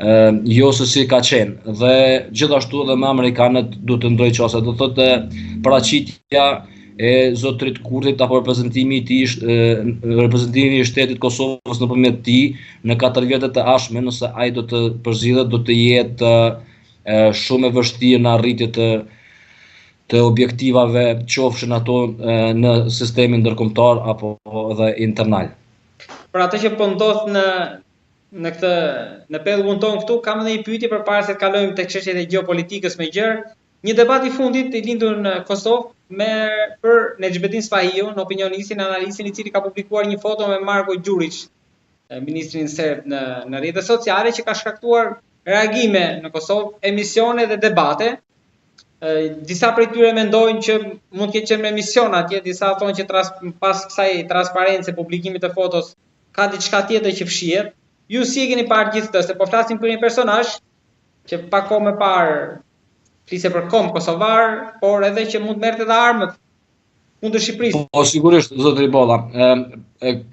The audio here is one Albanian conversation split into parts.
jo se si ka qenë. Dhe gjithashtu edhe me amerikanët duhet të ndrojë qasa. Do thotë paraqitja e zotrit Kurtit apo reprezentimi i shtetit Kosovës nëpërmjet tij në 4 vjetet e ardhshme, nëse ai do të përzidhet, do të jetë shumë e vështirë në arritje të objektivave, qofshin ato në sistemin ndërkombëtar apo edhe internal. Për atë që po ndodh në pellgun tonë këtu, kam edhe një pyetje përpara se të kalojmë tek çështjet e gjeopolitikës me gjërë. Një debat i fundit i lindur në Kosovë për Necmettin Spahiu, në opinionistin, analistin i cili ka publikuar një foto me Marko Gjurić, ministrin serb në rrjetet sociale, që ka shkaktuar reagime në Kosovë, emisione dhe debate. Disa prej tyre mendojnë që mund të ketë qenë me emision atje, disa thonë që pas kësaj transparencë publikimit të fotos ka diçka tjetër që fshihet. Ju si e keni parë gjithë këtë, se po flasim për një personazh që pak kohë më parë fliste për kom kosovar, por edhe që mund merrte edhe armët kundër Shqipërisë. Po sigurisht, zotri Bolla.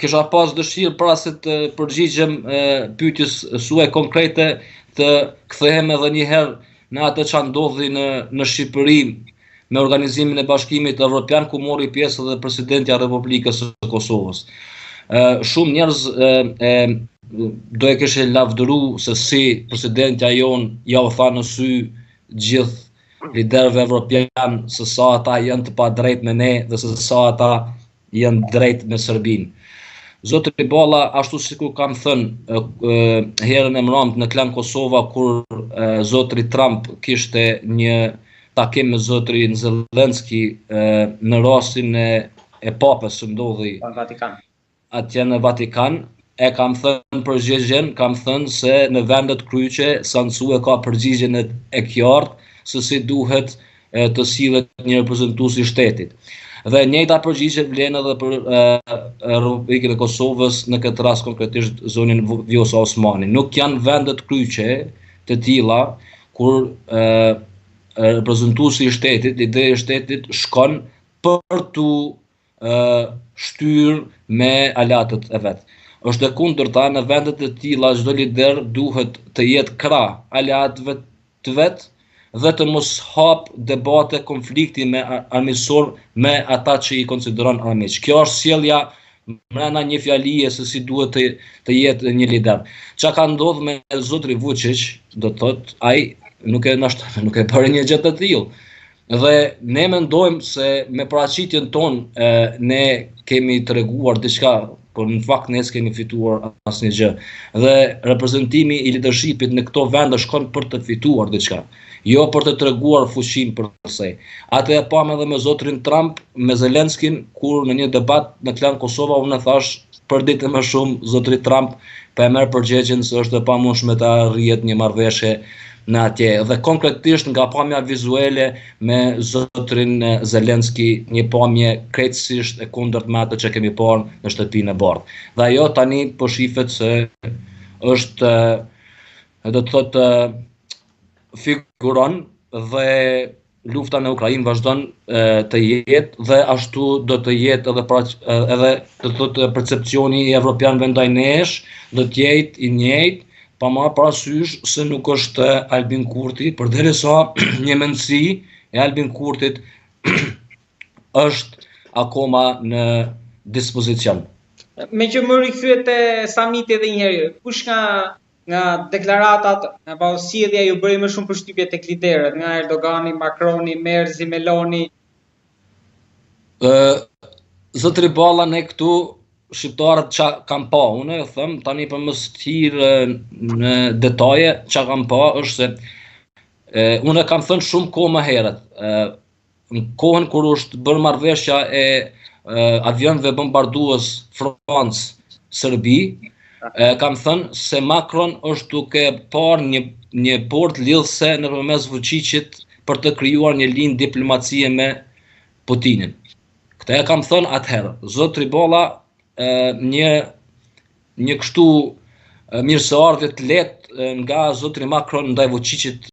Kisha pas dëshirë para se të përgjigjem pyetjes suaj konkrete të kthehem edhe një herë në atë që ndodhi në Shqipëri me organizimin e Bashkimit Evropian, ku mori pjesë edhe presidenti i Republikës së Kosovës. Shumë njerëz do e kishin lavdëruar se si presidentja jon ja u tha në sy gjithë liderëve evropian se sa ata janë të padrejtë me ne dhe se sa ata janë drejtë me Serbinë. Zotri Bolla, ashtu sikur kam thënë herën e mramët në Klan Kosova, kur zotri Trump kishte një takim me zotrin Zelenski në rastin e papës që ndodhi atje në Vatikan, e kam thënë përgjigjen, kam thënë se në vendet kryqe Sansu e ka përgjigjen e qartë se si duhet të sillet një reprezentues i shtetit. Dhe njëjta përgjigje vlen edhe për Republikën e Kosovës, në këtë rast konkretisht zonin Vjosa Osmani. Nuk janë vendet kryqe të tilla kur reprezentuesi i shtetit, lideri i shtetit shkon për tu shtyr me alatët e vet. Është e kundërta, në vendet e tilla çdo lider duhet të jetë krah alatëve të vet dhe të mos hap debate, konflikti me armiqësor me ata që i konsideron armiq. Kjo është sjellja brenda një fjalie se si duhet të jetë një lider. Çka ka ndodhur me zotrin Vučić, do të thotë ai nuk e bëri një gjë të tillë. Dhe ne mendojmë se me paraqitjen tonë ne kemi treguar diçka, por në fakt ne s'kemi fituar asnjë gjë. Dhe reprezentimi i leadershipit në këto vende shkon për të fituar diçka, jo për të treguar fuqinë për se. Atë e pam edhe me zotrin Trump, me Zelenskin, kur në një debat në Klan Kosova unë thash për ditë më shumë zotri Trump pa e merr përgjigjen se është e pamundshme ta rrihet një marrëveshje në atje. Dhe konkretisht nga pamja vizuale me zotrin Zelenski, një pamje krejtësisht e kundërt me atë që kemi parë në shtëpinë e bardhë. Dhe ajo tani po shihet se është, do të thotë, figuron dhe lufta në Ukrainë vazhdon të jetë dhe ashtu do të jetë edhe do të thotë percepcioni i evropianëve ndaj nesh do të jetë i njëjtë, pa marrë parasysh se nuk është Albin Kurti, përderisa një mendësi e Albin Kurtit është akoma në dispozicion. Me që më rikthye te samiti edhe një herë, kush nga deklaratat, apo sjellja ju bëri më shumë përshtypje tek liderët, nga Erdogani, Macroni, Merzi, Meloni? Zotri Bolla, ne këtu shqiptarët që kam pa, unë e them tani për mos thirë në detaje, që kam pa është se unë e kam thënë shumë kohë më herët, në kohën kur është bërë marrëveshja e avionëve bombardues Francë-Serbi, kam thënë se Macron është duke parë një port lidhëse nëpërmes Vučićit për të krijuar një linjë diplomacie me Putinin. Këtë e kam thënë atëherë. Zotri Bolla, një kështu mirëseardhje të lehtë nga zotri Macron ndaj Vučićit